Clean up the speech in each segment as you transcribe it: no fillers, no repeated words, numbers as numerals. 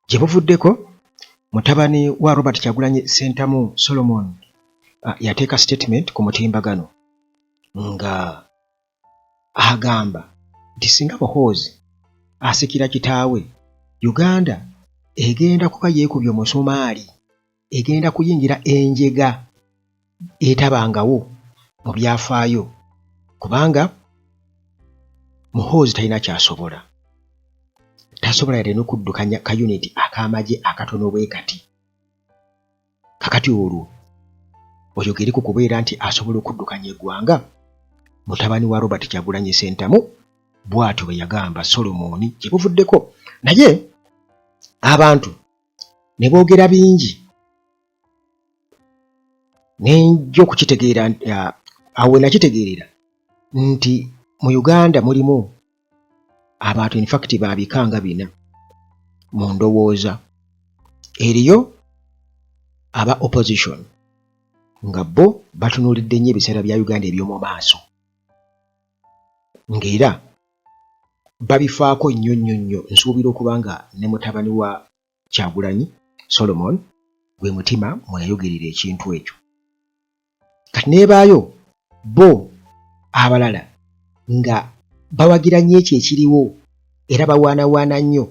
gye buvuddeko mutabani wa Robert Kyagulanyi Ssentamu Solomon yateeka statement ku mutimbagano nga agamba nti singa Muhoozi asikira kitaawe, Uganda egenda kuba yeekubye omusumaali, egenda kuyingira enjega etabangawo mu byafaayo, kubanga Muhoozi talina kyasobola. Tasobola yadde n'okuddukanya ka unit ak'amagye akatono bwe kati. Kakati olwo oyogere ku kubeera nti asobola okuddukanya eggwanga. Mutabani wa Robert Kyagulanyi Ssentamu bw'atyo bwe yagamba Solomon gye buvuddeko. Naye abantu ne boogera bingi, nenjo okukitegeera awo nakitegeerera nti mu Uganda mulimu abantu in fact babikanga bina mu ndowooza. Eriyo aba opposition nga bo batunuulidde nnyo ebiseera bya Uganda eby'omu maaso, ng'era babifaako nnyo. Nsuubira okuba nga ne mutabani wa Kyagulanyi Solomon gwe mutima mwe yayogerera ekintu ekyo. Kati neebaayo bo abalala nga bawagira nnyo ekyo ekiriwo era bawaanawaana nnyo.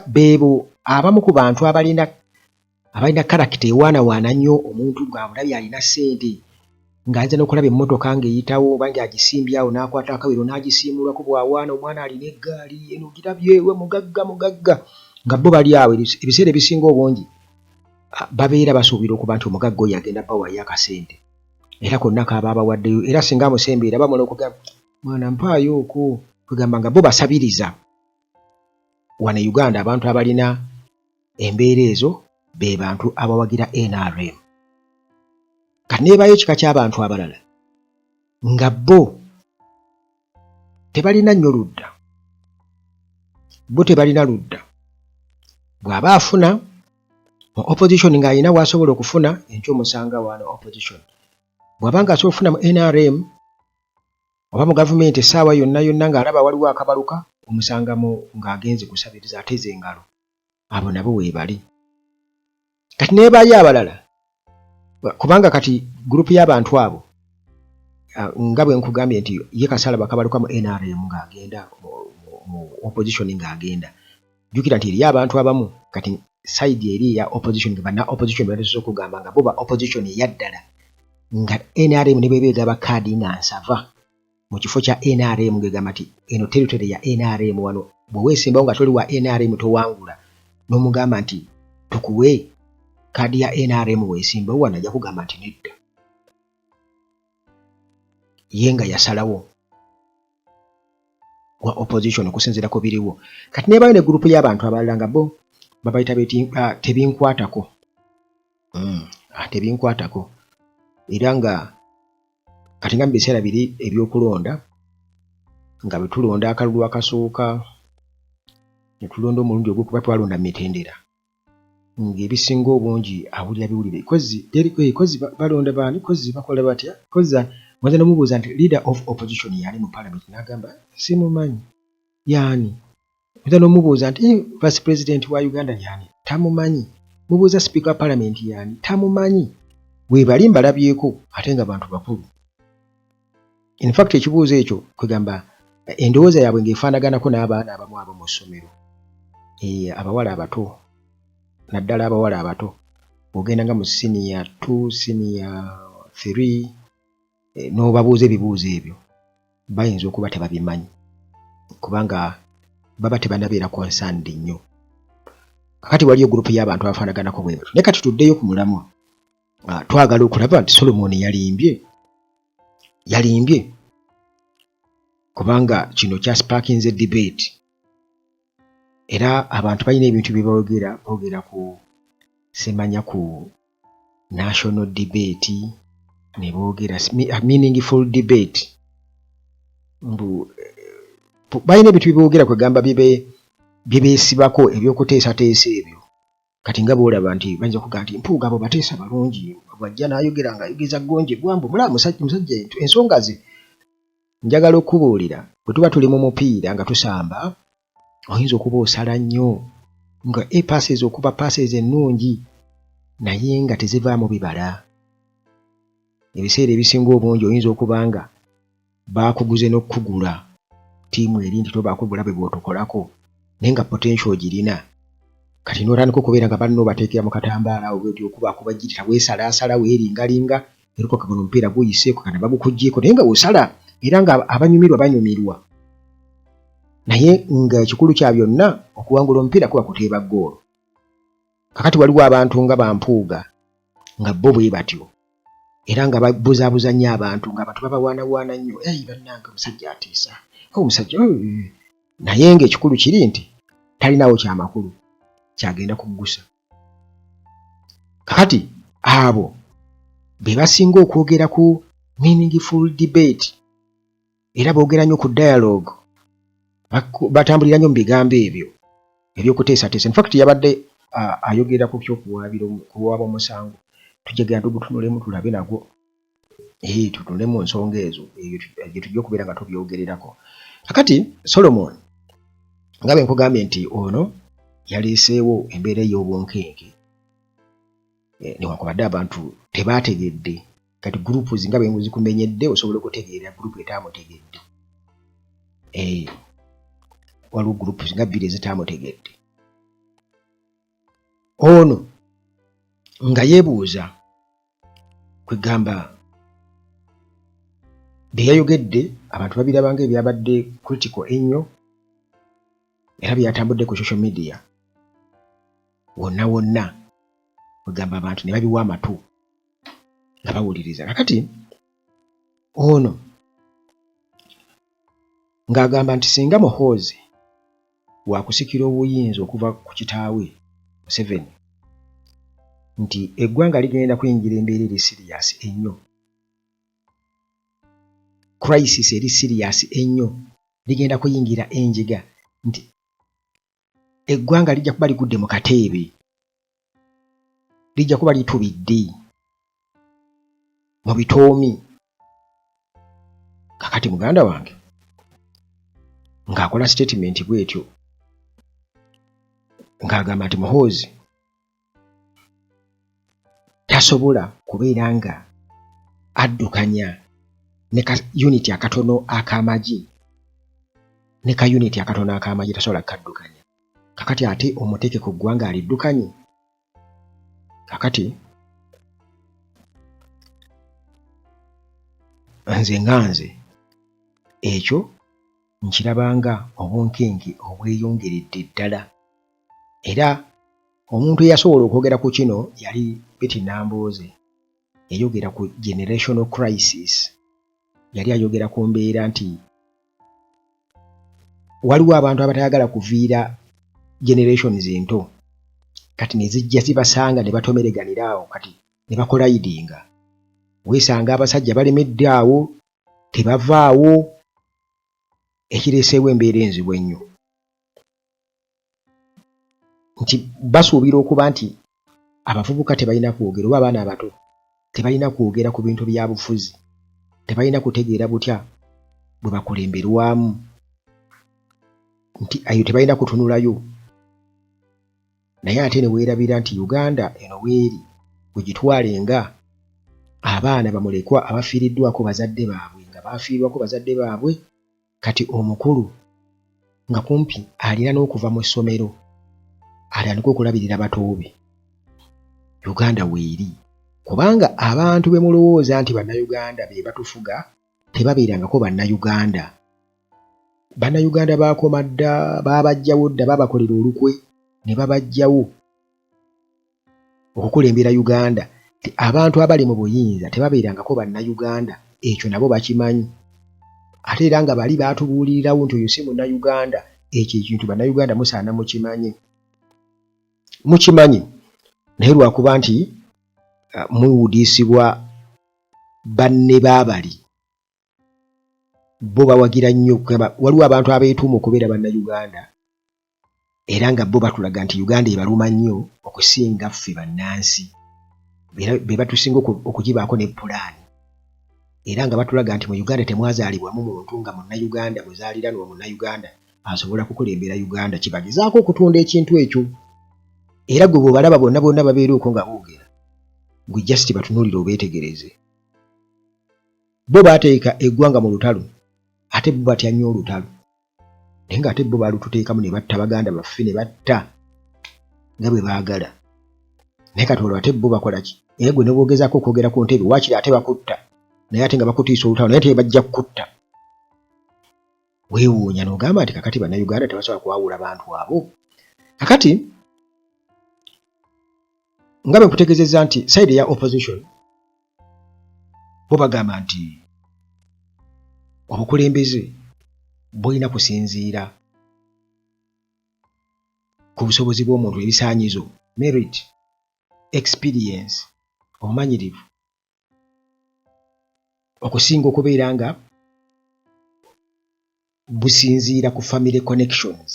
Beebo abamu ku bantu abalina karakita ewaanawaana nnyo omuntu ng'amulabye alina ssente, ng'ayinza n'okulaba emmotoka ng'eyitawo oba ng'agisimbye awo n'akwata akawero n'agisiimulako bw'awaana, omwana alina eggaali eno ogirabyewe mugagga nga bo bali awo. Ebiseera ebisinga obungi babeera basuubira okuba nti omugagga oyo agenda bawaayo akasente era konna kaaba abawaddeyo, era singa amusembeera bamala okugamba mwana mpaayo okwo, kugamba nga bo basabiriza. Wano e Uganda abantu abalina embeera ezo be bantu abawagira NRM. Kati neebaayo ekika ky'abantu abalala nga bo tebalina nnyo ludda, bw'aba afuna mu opposition ng'alina w'asobola okufuna enkyo omusanga wano opposition, bw'aba nga asobola okufuna mu NRM oba mu gavumenti essaawa yonna ng'alaba waliwo akabaluka, omusangamu ng'agenze kusabiriza ateze engalo. Abo nabo weebali. Kati neebaayo abalala, kubanga kati gurupu y'abantu abo nga bwe nkugambye nti ye Kasala bakabaluka mu NRM ng'agenda mu opposition ng'agenda. Jjukira nti eriyo abantu abamu kati side eri eya opposition nga banna opposition batasobola okugamba nga bo ba opposition eyaddala nga NRM ne bwe beegaba kaadi nga nsava mu kifo kya NRM ng'egamba nti eno territory ya NRM wano, bwe weesimbawo nga toli wa NRM towangula, n'omugamba nti tukuwe kaadi ya NRM weesimbawo wano, ajja kugamba nti nedda. Ye nga yasalawo wa opposition okusinziira ku biriwo. Kati neebaayo ne gurupu y'abantu abalala nga bo babayita tebinkwatako. Tebinkwatako. Era nga kati nga mu biseera biri eby'okulonda nga bwe tulonda akalulu akasooka ne tulonda omulundi ogwokuba twalonda mu mitendera, ng'ebisinga obungi awulira biwulire kozi balonda baani, kozi bakola batya, kozi mwaza n'omubuuza nti leader of opposition yali mu parliament, n'agamba simumanyi yaani. Mwaza n'omubuuza nti vice president wa Uganda yaani, tamumanyi. Mubuuza speaker parliament yaani, tamumanyi. Bwe bali mbalabyeko ate nga bantu bakulu. In fact ekibuuzo ekyo kwegamba endowooza yaabwe ng'efaanaganako n'abaana abamu ab'omu ssomero, abawala abato, naddala abawala abato. Ogenda nga mu senior 2, senior 3, n'obabuuza ebibuuzo ebyo bayinza okuba tebabimanyi kubanga baba tebanabeera concerned nnyo. Kakati waliyo gurupu y'abantu abafaanaganako bwe batyo. Naye kati tuddeyo ku mulamwa. Twagala okulaba nti Solomon yalimbye kubanga kino kyasipaakinze debate, era abantu balina ebintu bye boogera ku semanya ku national debate, ne boogera meaningful debate. Balina ebintu bye boogera kwegamba bye beesibako ebyokuteesateesa ebyo. Kati nga boolaba nti bayinza okugamba nti Mpuuga abo bateesa balungi, bw'ajja n'ayogera ng'ayogeza gonje gwambu mulaba musajja ensonga ze. Njagala okubuulira bwe tuba tuli mu mupiira nga tusamba, oyinza okuba osala nnyo nga passes okuba passes ennungi naye nga tezivaamu bibala. Ebiseera ebisinga obungi oyinza okuba nga baakuguze n'okukugula ttiimu eri nti tobaakugula bwe bw'otokolako naye nga potential girina. Kati n'otandika okubeera nga banno bateekera mu katambaala awo bw'oti okuba gitita weesalaasala weeringalinga eriko kagono omupiira guyiseeko kana bagukuggyeko naye nga w'osala era nga abanyumirwa banyumirwa. Naye nga ekikulu kya byonna okuwangula omupiira kuba kuteeba ggoolo. Kakati waliwo abantu nga bampuuga nga bo bwe batyo era nga babuzaabuza nnyo abantu ng'abantu babawaanawaana nnyo bannange omusajja atiisa omusajja naye ng'ekikulu kiri nti talinawo kyamakulu kyagenda kuggusa. Kakati abo be basinga okwogera ku meaningful debate era boogera nnyo ku dialogue batambulira nnyo mu bigambo ebyo eby'okuteesateesa. In fact yabadde ayogera ku kuwaaba omusango tujja tugutunulemu tulabe nagwo tutunule mu nsonga ezo gye tujja okubeera nga tubyogererako. Kakati Solomon nga bwe nkugambye nti ono yaleeseewo embeera ey'obunkenke newankubadde abantu tebaategedde. Kati groups nga bwe zikumenyedde osobola okutegeera group etaamutegedde. Waliwo groups nga bbiri ezitaamutegedde. Ono nga yeebuuza kwegamba bye yayogedde abantu babirabanga ebyabadde critical ennyo era byatambudde ku social media wonna kwegamba abantu ne babiwa amatu nga bawuliriza. Kakati ono ng'agamba nti singa Muhoozi waakusikira obuyinza okuva ku kitaawe Museveni nti eggwanga ligenda kuyingira embeera eri serious ennyo, crisis eri serious ennyo, ligenda kuyingira enjiga, nti eggwanga lijja kuba ligudde mu kateebe, lijja kuba litubidde mu bitoomi. Kakati muganda wange ng'akola statement bw'etyo ng'agamba nti Muhoozi tasobola kubeera nga addukanya ne ka unity akatono ak'amagi ne ka unity akatono ak'amagi tasobola kaddukanya. Kakati ate omuteeke ku ggwanga aliddukanye. Kakati nze ekyo nkirabanga obunkenke obweyongeredde ddala era omuntu eyasobola okwogera ku kino yali Betty Nambooze yayogera ku generational crisis. Yali ayogera ku mbeera nti waliwo abantu abatayagala kuviira generations ento kati ne zijja zibasanga ne batomereganira awo kati ne bakolayidinga. Weesanga abasajja balemedde awo tebavaawo ekireeseewo embeera enzibu ennyo nti basuubira okuba nti abavubuka tebalina kwogera oba abaana abato tebalina kwogera ku bintu bya bufuzi, tebalina kutegeera butya bwe bakulemberwamu, nti ayo tebalina kutunulayo. Naye ate ne weerabira nti Uganda eno weeri wegitwalenga abaana bamulekwa abafiiriddwako bazadde baabwe nga baafiirwako bazadde baabwe, kati omukulu nga kumpi alina n'okuva mu ssomero atandika okulabirira bato be. Uganda weeri kubanga abantu be mulowooza nti bannayuganda be batufuga tebabeerangako bannayuganda. Bannayuganda baakoma dda, baabajjawo dda, baabakolera olukwe ne babajjawo okukulembera Uganda. Abantu abali mu buyinza tebabeerangako bannayuganda, ekyo nabo bakimanyi. Ate era nga bali baatubuulirirawo nti oyo si munnayuganda, ekyo ekintu bannayuganda musaana mukimanyi naye lwakuba nti muwudiisibwa banne baabali bo bawagira nnyo. Waliwo abantu abeetuuma okubeera bannayuganda era nga bo batulaga nti Uganda ebaluma nnyo okusinga ffe bannansi be batusinga okugibaako ne pulaani, era nga batulaga nti mu Uganda temwazaalibwamu muntu nga munnayuganda muzaaliranwa munnayuganda asobola kukulembera Uganda. Kibagezaako okutunda ekintu ekyo era gwe bw'obalaba bonna babeera okwo nga boogera gwe just batunuulire obeetegereze. Bo baateeka eggwanga mu lutalo ate bo batya nnyo olutalo naye ng'ate bo baalututeekamu ne batta baganda baffe ne batta nga bwe baagala naye kati olwo ate bo bakola ki? Era gwe ne boogezaako okwogera ku ntebe waakiri ate bakutta naye ate nga bakutiisa olutalo naye tebajja kukutta. Weewuunya n'ogamba nti kakati bannayuganda tebasobola kwawula bantu abo. Kakati nga bwe nkutegeezezza nti side ya opposition bo bagamba nti obukulembeze bulina kusinziira ku busobozi bw'omuntu, ebisaanyizo, merit, experience, obumanyirivu, okusinga okubeera nga businziira ku family connections.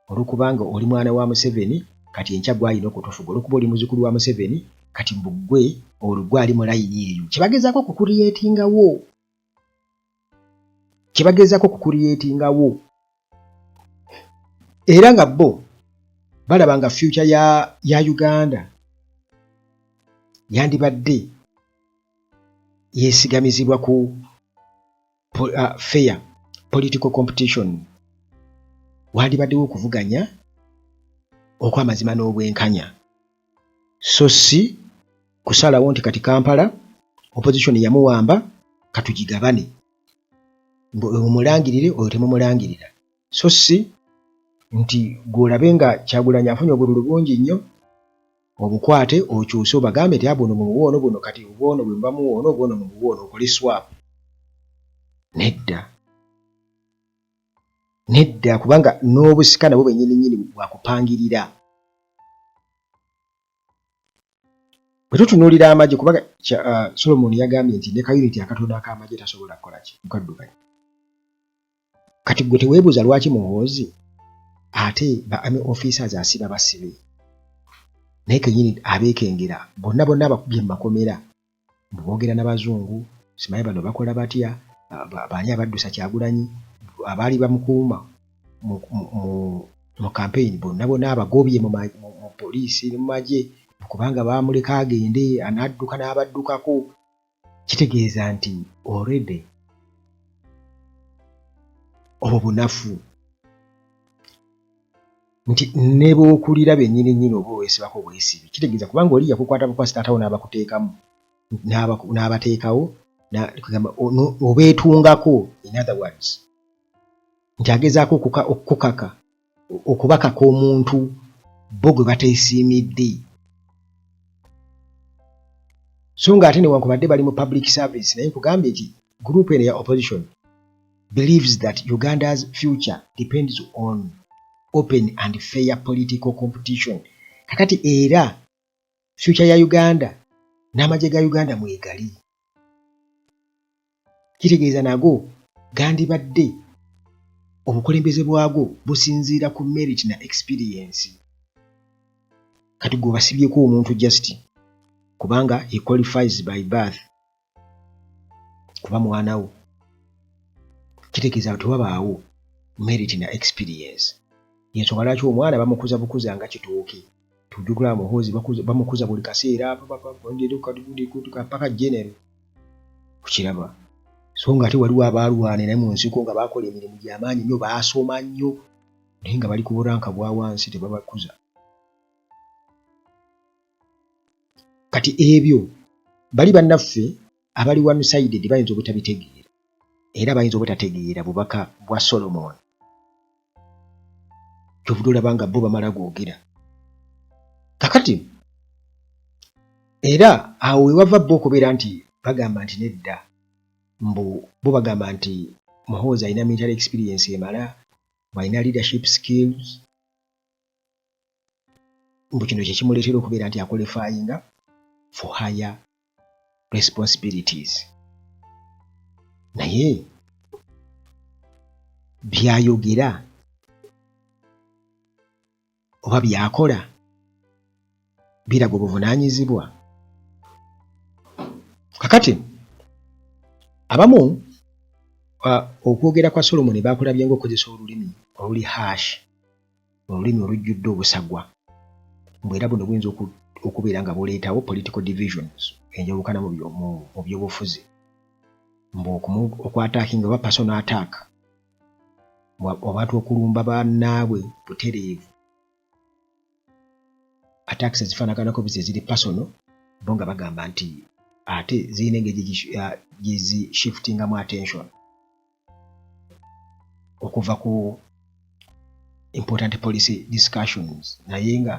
Olwokubanga oli mwana wa Museveni kati enkya gwalina okutufuga, olwokuba oli muzzukulu wa Museveni kati mbugwe olugwe ali mu layini eyo. Kyebagezaako kukuliyetingawo era nga bo balaba nga future ya Uganda yandibadde yeesigamizibwa ku fair political competition, wandibaddewo okuvuganya okw'amazima n'obwenkanya, so si kusalawo nti kati Kampala opposition yamuwamba katugigabane, omulangirire oyo temumulangirira, so si nti gw'olabe nga Kyagulanyi afunye obululu bungi nnyo obukwate okyuse obagambe nti abono mu buwoono buno kati obwono bwe mubamuwoono obwono mu buwoono okole swap. Nedda kubanga n'obusika nabwo bennyini bwakupangirira. Bwe tutunuulira amagye kubanga Solomon yagambye nti ne kayuniti akatono ak'amagye tasobola kukola ki kukaddukanya. Kati gwe teweebuuza lwaki Muhoozi ate ba army officers asiba basibe naye kennyini abeekengera bonna abakubye mu makomera boogera n'abazungu simanyi bano bakola batya, baani abaddusa Kyagulanyi, abaali bamukuuma mu campaign bonna abagobye mu poliisi ne mu magye kubanga baamuleka agende anadduka n'abaddukako. Kitegeeza nti already obwo bunafu nti ne b'okulira bennyini oba oweesibako bwesibi. Kitegeeza kubanga oli yakukwata bukwasi taatawo n'abakuteekamu n'abateekawo obeetungako, in other words nti agezaako okukaka okubakaka omuntu bo gwe bateesiimidde. So nga ate newankubadde bali mu public service naye nkugambye nti group eno ya opposition believes that Uganda's future depends on open and fair political competition. Kakati era future ya Uganda n'amagye ga Uganda mwegali. Kitegeeza nago gandibadde obukulembeze bwago businziira ku merit na experience. Kati gwe basibyeko omuntu just kubanga he qualifies by birth kuba mwanawo. Kitegeeza tewabaawo merit na experience. Yensonga lwaki omwana bamukuza bukuza nga kitooke. Tujjukira Muhoozi bamukuza buli kaseera paka general kukiraba. So nga ate waliwo abaalwana naye mu nsiko nga baakola emirimu gy'amaanyi nnyo, baasoma nnyo naye nga bali ku buranka bwa wansi tebabakuza. Kati ebyo bali bannaffe abali one sided bayinza obutabitegeera era bayinza obutategeera bubaka bwa Solomon. Kyovudde olaba nga bo bamala googera. Kakati era awo we wava bo okubeera nti bagamba nti nedda bo bagamba nti Muhoozi alina military experience emala, alina leadership skills, mbu kino kye kimuleetera okubeera nti akwalifyinga for higher responsibilities. Naye byayogera oba byakola biraga obuvunaanyizibwa. Kakati abamu okwogera kwa Solomon baakulabye ng'okozesa olulimi oluli harsh, olulimi olujjudde obusagwa. mbwera buno buyinza okubeera nga buleetawo political divisions enjawukana mu byobufuzi okwataakinga oba personal attack obantu okulumba bannaabwe butereevu. Attacks ezifaanaganako bize ziri personal bo nga bagamba nti ate zirina engeri gye attention okuva ku important policy discussions naye nga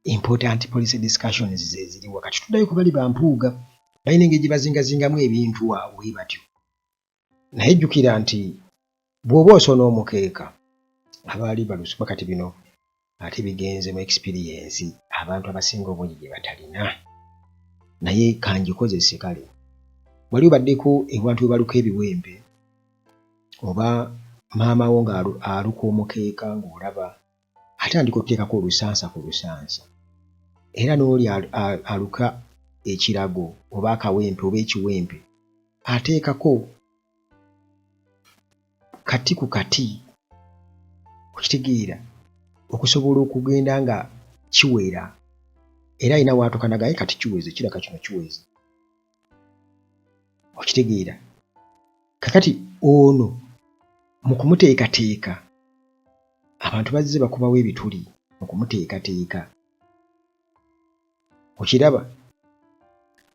important policy discussions zeziriwa kati tuddayo ku bali bampuuga balina engeri gye bazingazingamu ebintu bwe batyo. Naye jjukira nti bw'oba osona omukeeka abaali balusuba kati bino ate bigenze mu experience abantu abasinga obungi gye batalina. Naye kangikozese kale wali obaddeko ewantu we baluka ebiwempe oba maama wo ng'aluka omukeeka ng'olaba atandika okuteekako olusansa ku lusansa era n'oli aluka ekirago oba akawempe oba ekiwempe ateekako kati ku kati okitegeera okusobola okugenda nga kiwera era alina waatukanagaye kati kiweze kiraka kino kiweze okitegeera. Kakati ono mu kumuteekateeka abantu bazze bakubawo ebituli mu kumuteekateeka okiraba.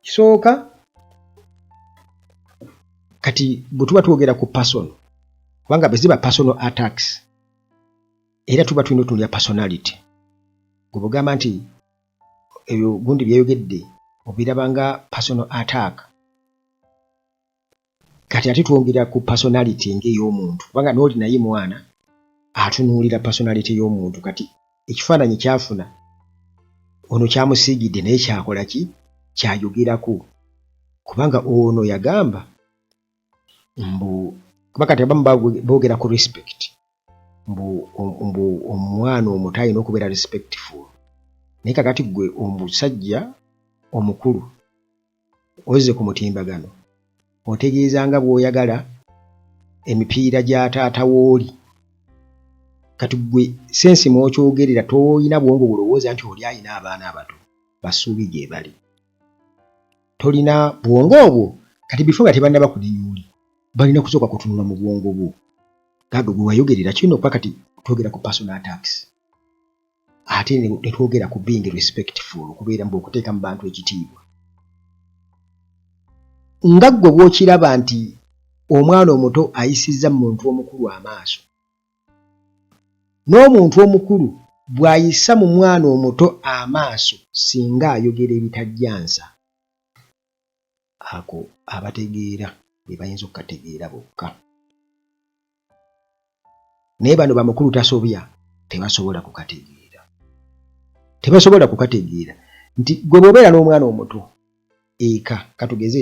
Kisooka kati bwe tuba twogera ku personal kubanga bwe ziba personal attacks era tuba tulina otunulya personality gwe bugamba nti ebyo gundi byeyogedde obiraba nga personal attack kati ate twongera ku personality ng'ey'omuntu kubanga n'oli naye mwana atunuulira personality y'omuntu. Kati ekifaananyi kyafuna ono kyamusiigidde naye kyakola ki kyayogerako kubanga ono yagamba kuba kati abamu boogera ku respect mbu omwana omuto alina okubeera respectful naye kakati gwe omusajja omukulu ozze ku mutimbagano otegeeza nga bw'oyagala emipiira gya taata wooli kati gwe sensi mw'okyogerera tolina bwongo bulowooza nti oli alina abaana abato basuubi gye bali tolina bwongo obwo kati bifo nga tebannaba kulinyuuli balina kusooka kutunula mu bwongo bwo gagwe gwe wayogerera kino okuba kati twogera ku personal attacks ate ne twogera ku being respectful okubeera mbu okuteeka mu bantu ekitiibwa nga ggwe bw'okiraba nti omwana omuto ayisizza muntu omukulu amaaso n'omuntu omukulu bw'ayisa mu mwana omuto amaaso singa ayogera ebitajjansa ako abategeera be bayinza okukategeera bokka. Naye bano bamukulu tasobya tebasobola kukategeera nti gwe bw'obeera n'omwana omuto eka katugeze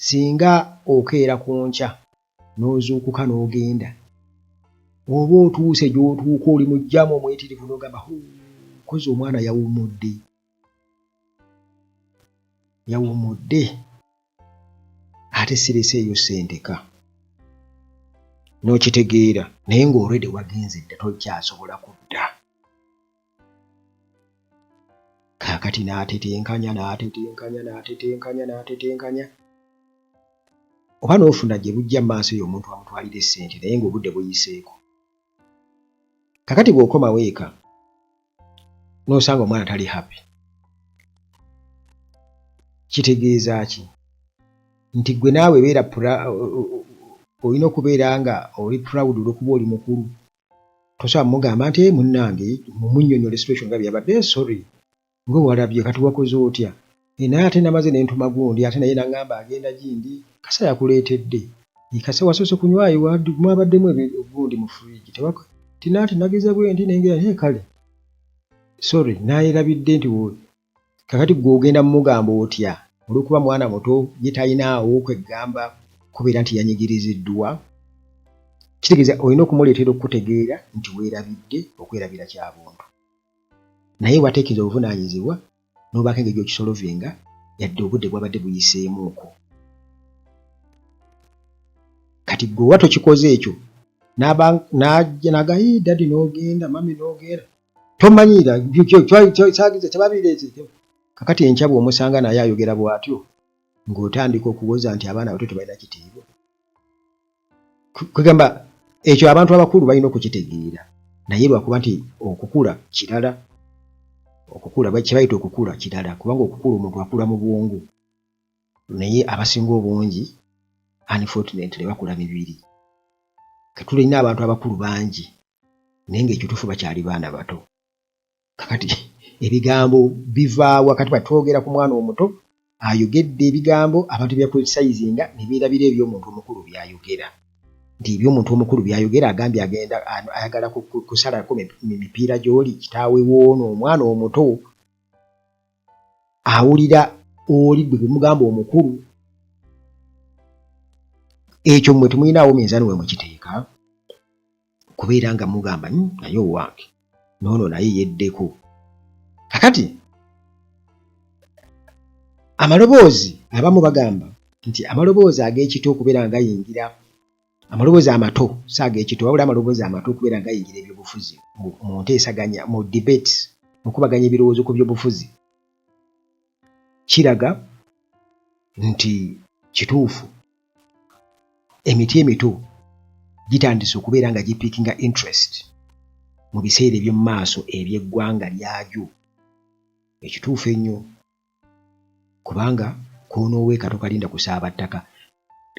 singa okeera ku nkya n'ozuukuka n'ogenda oba otuuse gy'otuuka oli mu jjaamu omwetirivu n'ogamba kozi omwana yawummudde ate sireseeyo ssenteka n'okitegeera naye ng'olwedde wagenze dda tokyasobola kudda. Kaakati n'atetenkanya oba n'ofuna gye bujja mu maaso eyo omuntu amutwalira essente naye ng'obudde buyiseeko. Kakati bw'okomawo eka n'osanga omwana tali happy kitegeeza ki nti gwe naawe beera olina okubeera nga oli proud olw'okuba oli mukulu tosobola mugamba nti munnange mumunnyonnyola situation nga byabadde sorry ng'owalabye kati wakoze otya naye ate namaze ne ntuma gundi ate naye naŋŋamba agenda gindi kasa yakuleetedde kasa wasoose kunywayo mwabaddemu gundi mu fridge tinaati nageza bwe nti nengera kale sorry nayerabidde nti kakati gw'ogenda mugamba otya olw'okuba mwana muto ye talinaawo kweggamba kubeera nti yanyigiriziddwa kitegeeza olina okumuleetera okutegeera nti weerabidde okwerabira kyabuntu naye wateekeza obuvunaanyizibwa n'obaako engeri gy'okisolovinga yadde obudde bwabadde buyiseemuuko. Kati gwe watokikoze ekyo n'ajja nagayi dadi n'ogenda mami n'ogenda tomanyira sagize tebabireze kakati enkya bw'omusanga naye ayogera bw'atyo ng'otandika okuwoza nti abaana bato tebalina kitiibwa kugamba ekyo abantu abakulu balina okukitegeera naye lwakuba nti okukula kirala okukula kyebayita okukula kirala kubanga okukula omuntu akula mu bwongo naye abasinga obungi unfortunately bakula mibiri katulina abantu abakulu bangi naye ng'ekituufu bakyali baana bato kakati ebigambo bivaawa kati batwogera ku mwana omuto ayogedde ebigambo abantu byapolisayizinga ne beerabira eby'omuntu omukulu byayogera nti eby'omuntu omukulu byayogera agambye agenda ayagala kusalako mipiira gy'oli kitaawe woono omwana omuto awulira oli bwe mugamba omukulu ekyo mmwe temulinawo minzaani we mukiteeka kubeera nga mugamba naye owange noono naye yeddeko kakati amaloboozi abamu bagamba nti amaloboozi ag'ekito okubeera nga gayingira amaloboozi amato si ag'ekito wabula amaloboozi amato okubeera nga gayingira ebyobufuzi mu nteesaganya mu debates mu kubaganya ebirowoozo ku byobufuzi kiraga nti kituufu emiti emito gitandise okubeera nga gipiikinga interest mu biseera eby'omu maaso eby'eggwanga lyagyo ekituufu ennyo kubanga koonooweeka tokalinda kusaaba ttaka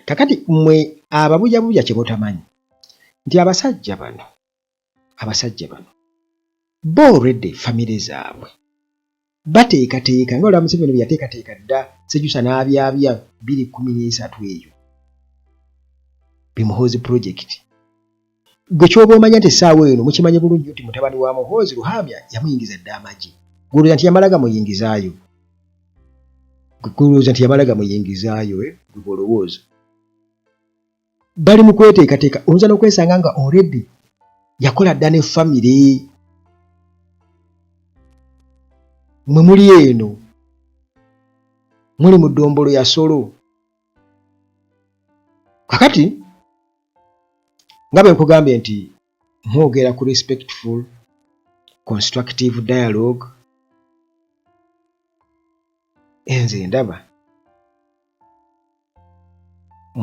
kakati mmwe ababujabuja kye mutamanyi nti abasajja bano bo already famire zaabwe bateekateeka nga olwa Museveni bwe yateekateeka dda Ssejusa n'abyabya 2013 eyo Bimuhoozi project gwe kyoba omanya nti essaawa eno mukimanye bulungi nti mutabani wa Muhoozi Luhamya yamuyingiza dda amagi gulowooza nti yamala gamuyingizaayo gwe olowooza bali mu kweteekateeka oyinza n'okwesanga nga already yakola dda ne famire mwe muli eno muli mu ddombolo ya Solo kakati nga bwe nkugambye nti mwogera ku respectful constructive dialogue enze ndaba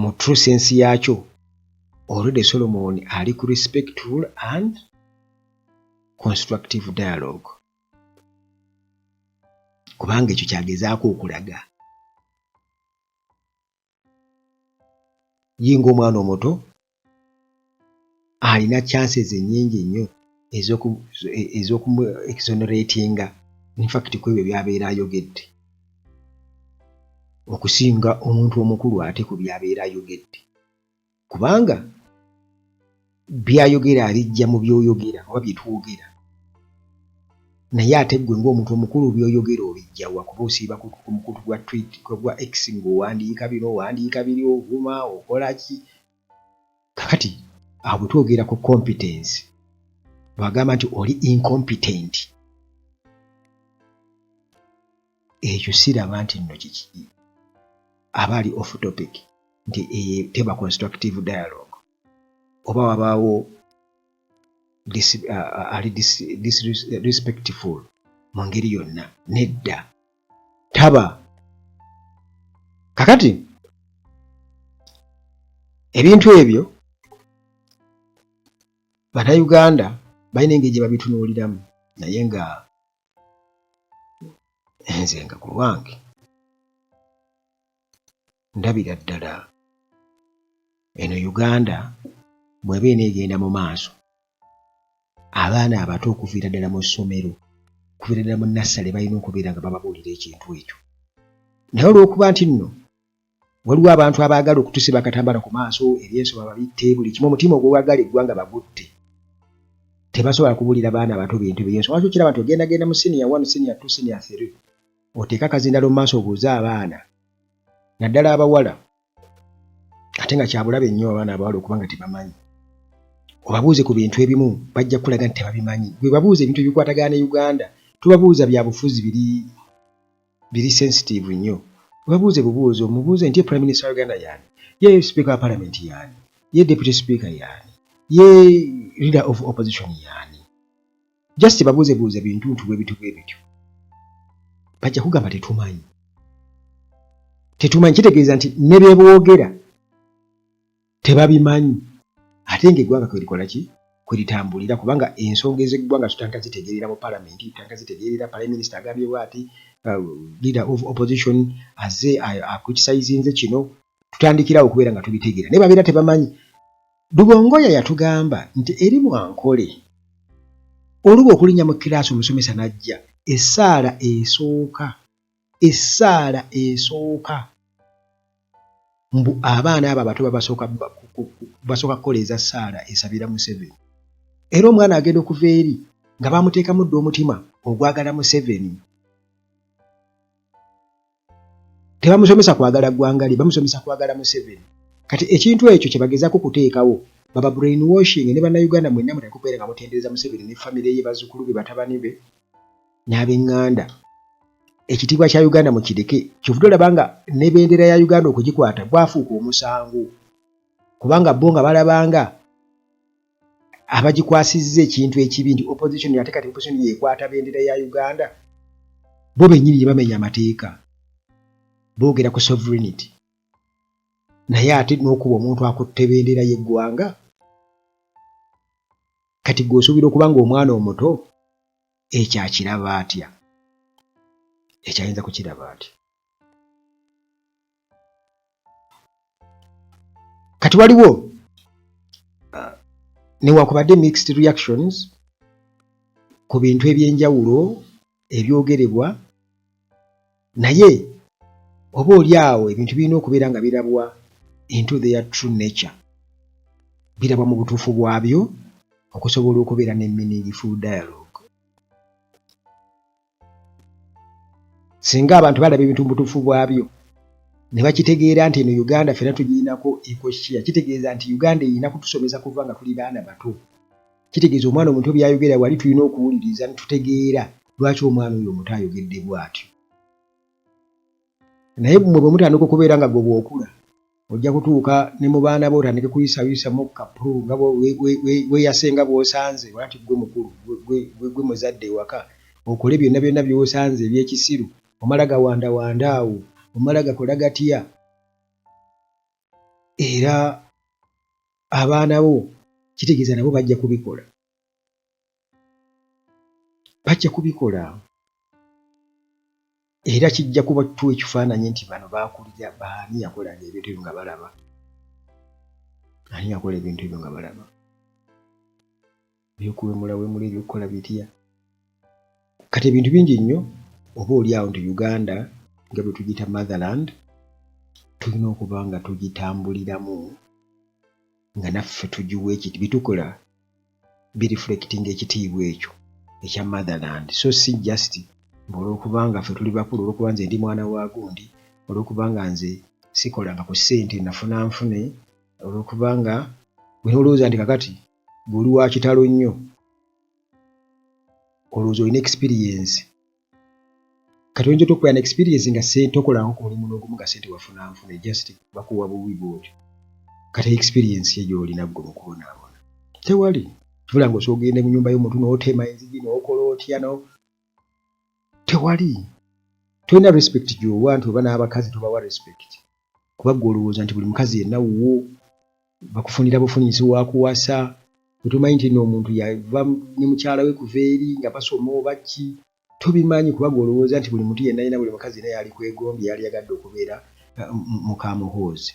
mu true sense yakyo already Solomon ali ku respectful and constructive dialogue kubanga ekyo kyagezaako okulaga yinga omwana omuto alina chances ennyingi nnyo ez'okumu exoneratinga in fact ku ebyo byabeera ayogedde okusinga omuntu omukulu ate ku byabeera ayogedde kubanga byayogera abijja mu byoyogera oba byetwogera naye ate ggwe ng'omuntu omukulu byoyogera obijjawa kuba osiiba ku mukutu gwa tweet gwa X ng'owandiika bino owandiika biri ovuma okola ki kakati awo bwe twogera ku competence bagamba nti oli incompetent ekyo siraba nti nno kiki aba ali off topic nti teba constructive dialogue oba wabaawo disrespectful mu ngeri yonna nedda taba kakati ebintu ebyo Bannayuganda balina engeri gye babitunuuliramu naye nga nze nga ku lwange ndabira ddala eno Uganda bw'eba eneegenda mu maaso abaana abato okuviira ddala mu ssomero okuviira ddala mu nassale balina okubeera nga bababuulira ekintu ekyo naye olw'okuba nti nno waliwo abantu abaagala okutusiba akatambala ku maaso ebyensoma babitte buli kimu omutima ogwagala eggwanga bagutte tebasobola kubuulira baana bato bintu byensoma lwaki okiraba nti ogendagenda mu senior 1 senior 2 senior 3 oteeka akazindalo mu maaso obuuze abaana naddala abawala ate nga kyabulabe nnyo abaana abawala okuba nga tebamanyi obabuuze ku bintu ebimu bajja kukulaga nti tebabimanyi gwe babuuze ebintu ebikwatagana ne Uganda tubabuuza bya bufuzi biri sensitive nnyo babuuze bubuuzo mubuuze nti Prime Minister wa Uganda yaani ye Speaker wa Parliament yaani ye Deputy Speaker yaani ye Leader of Opposition yaani just babuuze bintu bwe bityo bajja kugamba tetumanyi kitegeeza nti ne bye boogera tebabimanyi ate ng'eggwanga kwerikola ki kweritambulira kubanga ensonga ez'eggwanga tutandika zitegeerera mu palamenti tutandika zitegeerera prime minister agambye bw'ati leader of opposition aze acriticizing kino tutandikirawo okubeera nga tubitegeera naye babeera tebamanyi. Lugongoya yatugamba nti eri Mwankole oluba okulinnya mu kiraasi omusomesa n'ajja essaala esooka mbu abaana abo abato basooka kukoleeza ssaala esabira Museveni era omwana agenda okuva eri nga bamuteekamu dda omutima ogwagala Museveni. Tebamusomesa kwagala ggwanga lye, bamusomesa kwagala Museveni. Kati ekintu ekyo kye bagezaako kuteekawo baba brainwashing ne bannayuganda mwenna mutandika okubeera nga mutendereza Museveni ne famire ye bazzukulu be batabani be n'ab'eŋŋanda. Ekitiibwa kya Uganda mu kireke kyovudde olaba nga ne bendera ya Uganda okugikwata gwafuuka omusango kubanga bo nga balabanga abagikwasizza ekintu ekibi nti opposition ate kati opposition yeekwata bendera ya Uganda bo bennyini gye bamenya amateeka boogera ku sovereignty naye ate n'okuba omuntu akutte bendera y'eggwanga kati gw'osuubira okuba nga omwana omuto ekyakiraba atya ekyayinza kukiraba atya. Kati waliwo newakubadde mixed reactions ku bintu eby'enjawulo ebyogerebwa naye oba oli awo ebintu birina okubeera nga birabwa into their true nature birabwa mu butuufu bwabyo okusobola okubeera ne meaningful dialogue. Singa abantu balaba ebintu mu butuufu bwabyo ne bakitegeera nti eno Uganda ffenna tugirinako ekoshiya kitegeeza nti Uganda erina kutusomesa kuva nga tuli baana bato. Kitegeeza omwana omuntu byayogera wali tulina okuwuliriza ne tutegeera lwaki omwana oyo omuto ayogedde bw'atyo. Naye mmwe bwe mutandika okubeera nga gwe bw'okula ojja kutuuka ne mu baana bo otandike kuyisayusamu kapulu nga weeyasenga bw'osanze olati gwe mukulu gwe muzadde ewaka okole byonna by'osanze eby'ekisiru omala gawandawanda awo omala gakola gatya era abaana bo kitegeeza nabo bajja kubikola era kijja kuba tuwa ekifaananyi nti bano baakulira baani yakolanga ebintu ebyo nga balaba ani yakola ebintu ebyo nga balaba ebyokuwemula ebyokukola bitya. Kati ebintu bingi nnyo oba oli awo nti Uganda nga bwe tugiyita motherland tulina okuba nga tugitambuliramu nga naffe tugiwa bitukola bireflecting ekitiibwa ekyo ekya motherland so si just olw'okuba nga ffe tuli bakulu olw'okuba nze ndi mwana wa gundi olw'okuba nga nze sikolanga ku ssente nafuna nfune olw'okuba nga bwe olowooza nti kakati bw'oli wa kitalo nnyo olowooza olina experience kati oyinza okubeera na experience nga tokolanga ku mulimu n'ogumu nga ssente wafuna nfune just bakuwa buwi bwotyo kati experience ye gy'olina ggwe mu kubonaabona tewali kibula nga osoogende mu nnyumba y'omuntu n'otema enzigi n'okola otya tewali. Tolina respect gy'owa nti oba n'abakazi tobawa respect kuba ggwe olowooza nti buli mukazi yenna wuwo bakufunira bufunyisi wa kuwasa otumanyi nti n'omuntu yava ne mukyala we kuva eri nga basoma oba ki tobimanyi kuba ggwe olowooza nti buli muntu yenna buli mukazi naye ali kwegombye yali yagadde okubeera mukaamuhoozi.